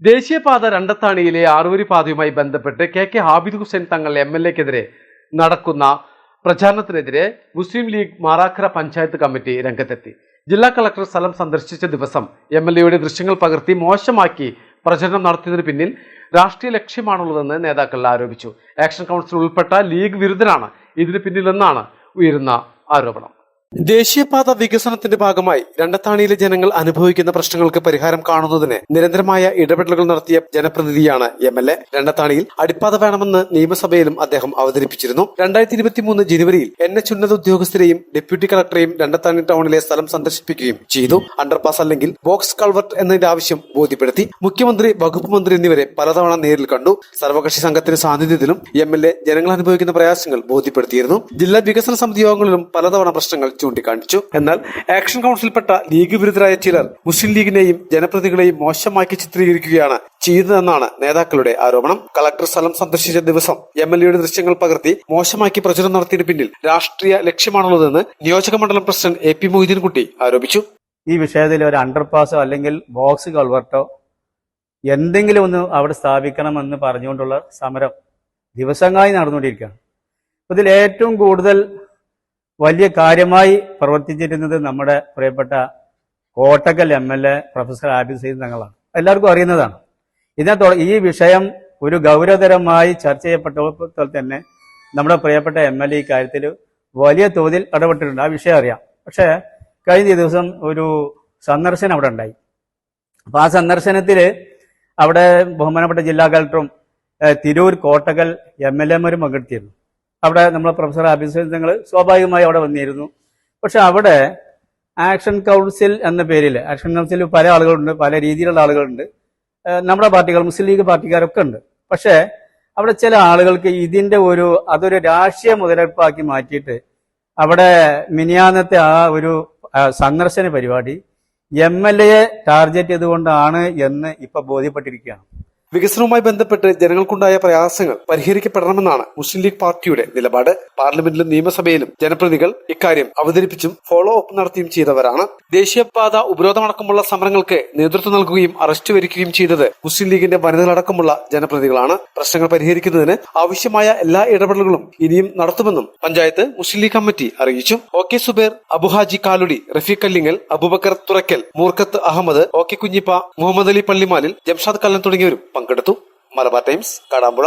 ദേശീയപാത രണ്ടത്താണിയിലെ ആറുവരി പാതയുമായി ബന്ധപ്പെട്ട് കെ ഹാബിദ് ഹുസൈൻ തങ്ങൾ MLA-ക്കെതിരെ നടക്കുന്ന പ്രചാരണത്തിനെതിരെ മുസ്ലിം ലീഗ് മാറാക്കര പഞ്ചായത്ത് കമ്മിറ്റി രംഗത്തെത്തി. ജില്ലാ കളക്ടർ സ്ഥലം സന്ദർശിച്ച ദിവസം MLA-യുടെ ദൃശ്യങ്ങൾ പകർത്തി മോശമാക്കി പ്രചരണം നടത്തിയതിനു പിന്നിൽ രാഷ്ട്രീയ ലക്ഷ്യമാണുള്ളതെന്ന് നേതാക്കൾ ആരോപിച്ചു. ആക്ഷൻ കൗൺസിൽ ഉൾപ്പെട്ട ലീഗ് വിരുദ്ധരാണ് ഇതിന് പിന്നിലെന്നാണ് ഉയരുന്ന ആരോപണം. ദേശീയപാത വികസനത്തിന്റെ ഭാഗമായി രണ്ടത്താണിയിലെ ജനങ്ങൾ അനുഭവിക്കുന്ന പ്രശ്നങ്ങൾക്ക് പരിഹാരം കാണുന്നതിന് നിരന്തരമായ ഇടപെടലുകൾ നടത്തിയ ജനപ്രതിനിധിയാണ് MLA. രണ്ടത്താണിയിൽ അടിപ്പാത വേണമെന്ന് നിയമസഭയിലും അദ്ദേഹം അവതരിപ്പിച്ചിരുന്നു. 2023 ജനുവരിയിൽ NH ഉന്നത ഉദ്യോഗസ്ഥരെയും ഡെപ്യൂട്ടി കളക്ടറെയും രണ്ടത്താണി ടൗണിലെ സ്ഥലം സന്ദർശിപ്പിക്കുകയും ചെയ്തു. അണ്ടർപാസ് അല്ലെങ്കിൽ ബോക്സ് കൾവർട്ട് എന്നതിന്റെ ആവശ്യം ബോധ്യപ്പെടുത്തി. മുഖ്യമന്ത്രി, വകുപ്പ് മന്ത്രി എന്നിവരെ പലതവണ നേരിൽ കണ്ടു. സർവകക്ഷി സംഘത്തിന്റെ സാന്നിധ്യത്തിലും MLA ജനങ്ങൾ അനുഭവിക്കുന്ന പ്രയാസങ്ങൾ ബോധ്യപ്പെടുത്തിയിരുന്നു. ജില്ലാ വികസന സമിതി യോഗങ്ങളിലും പലതവണ പ്രശ്നങ്ങൾ ചൂണ്ടിക്കാണിച്ചു. എന്നാൽ ആക്ഷൻ കൗൺസിൽപ്പെട്ട ലീഗ് വിരുദ്ധരായ ചിലർ മുസ്ലിം ലീഗിനെയും ജനപ്രതികളെയും മോശമാക്കി ചിത്രീകരിക്കുകയാണ് ചെയ്തതെന്നാണ് നേതാക്കളുടെ ആരോപണം. കളക്ടർ സ്ഥലം സന്ദർശിച്ച ദിവസം MLA-യുടെ ദൃശ്യങ്ങൾ പകർത്തി മോശമാക്കി പ്രചരണം നടത്തിയതിന് പിന്നിൽ രാഷ്ട്രീയ ലക്ഷ്യമാണുള്ളതെന്ന് നിയോജക മണ്ഡലം പ്രസിഡന്റ് AP മൊയ്തീൻകുട്ടി ആരോപിച്ചു. ഈ വിഷയത്തിൽ ഒരു അണ്ടർപാസോ അല്ലെങ്കിൽ ബോക്സ് കൾവർട്ടോ എന്തെങ്കിലും ഒന്ന് അവിടെ സ്ഥാപിക്കണമെന്ന് പറഞ്ഞുകൊണ്ടുള്ള സമരം ദിവസങ്ങളായി നടന്നുകൊണ്ടിരിക്കുകയാണ്. ഇതിൽ ഏറ്റവും കൂടുതൽ വലിയ കാര്യമായി പ്രവർത്തിച്ചിരുന്നത് നമ്മുടെ പ്രിയപ്പെട്ട കോട്ടക്കൽ MLA പ്രൊഫസർ ഹാബിദ് ഹുസൈൻ തങ്ങളാണ്. എല്ലാവർക്കും അറിയുന്നതാണ്. ഈ വിഷയം ഒരു ഗൗരവതരമായി ചർച്ച ചെയ്യപ്പെട്ടപ്പോൾ തന്നെ നമ്മുടെ പ്രിയപ്പെട്ട MLA കാര്യത്തിൽ വലിയ തോതിൽ ഇടപെട്ടിട്ടുണ്ട്. ആ വിഷയം അറിയാം. പക്ഷേ കഴിഞ്ഞ ദിവസം ഒരു സന്ദർശനം അവിടെ ഉണ്ടായി. അപ്പൊ ആ സന്ദർശനത്തിൽ അവിടെ ബഹുമാനപ്പെട്ട ജില്ലാ കളക്ടറും തിരൂർ കോട്ടക്കൽ MLA-മാരും പങ്കെടുത്തിരുന്നു. അവിടെ നമ്മളെ പ്രൊഫസർ ഹാബിദ് ഹുസൈൻ തങ്ങൾ സ്വാഭാവികമായി അവിടെ വന്നിരുന്നു. പക്ഷെ അവിടെ ആക്ഷൻ കൗൺസിൽ എന്ന പേരിൽ, ആക്ഷൻ കൗൺസിലിൽ പല ആളുകളുണ്ട്, പല രീതിയിലുള്ള ആളുകളുണ്ട്, നമ്മുടെ പാർട്ടികൾ, മുസ്ലിം ലീഗ് പാർട്ടിക്കാരൊക്കെ ഉണ്ട്. പക്ഷെ അവിടെ ചില ആളുകൾക്ക് അതൊരു രാഷ്ട്രീയ മുതലെടുപ്പാക്കി മാറ്റിയിട്ട് അവിടെ മിനിയാന്നത്തെ ആ ഒരു സന്ദർശന പരിപാടി MLA-യെ ടാർഗറ്റ് ചെയ്തുകൊണ്ടാണ് എന്ന് ഇപ്പൊ ബോധ്യപ്പെട്ടിരിക്കുകയാണ്. വികസനവുമായി ബന്ധപ്പെട്ട് ജനങ്ങൾക്കുണ്ടായ പ്രയാസങ്ങൾ പരിഹരിക്കപ്പെടണമെന്നാണ് മുസ്ലിം ലീഗ് പാർട്ടിയുടെ നിലപാട്. പാർലമെന്റിലും നിയമസഭയിലും ജനപ്രതിനിധികൾ ഇക്കാര്യം അവതരിപ്പിച്ചും ഫോളോ അപ്പ് നടത്തിയും ചെയ്തവരാണ്. ദേശീയപാത ഉപരോധമടക്കമുള്ള സമരങ്ങൾക്ക് നേതൃത്വം നൽകുകയും അറസ്റ്റ് വരിക്കുകയും ചെയ്തത് മുസ്ലിം ലീഗിന്റെ വനിതകളടക്കമുള്ള ജനപ്രതിനിധികളാണ്. പ്രശ്നങ്ങൾ പരിഹരിക്കുന്നതിന് ആവശ്യമായ എല്ലാ ഇടപെടലുകളും ഇനിയും നടത്തുമെന്നും പഞ്ചായത്ത് മുസ്ലിം ലീഗ് കമ്മിറ്റി അറിയിച്ചു. OK സുബൈർ, അബുഹാജി കാലുടി, റഫീഖ് കല്ലിങ്ങൽ, അബൂബക്കർ തുറക്കൽ, മൂർക്കത്ത് അഹമ്മദ്, OK കുഞ്ഞിപ്പ, മുഹമ്മദ് അലി പള്ളിമാലിൽ, ജംഷാദ് കല്ലൻ തുടങ്ങിയവരും പങ്കെടുത്തു. മലബാർ ടൈംസ്, കാടാമ്പുഴ.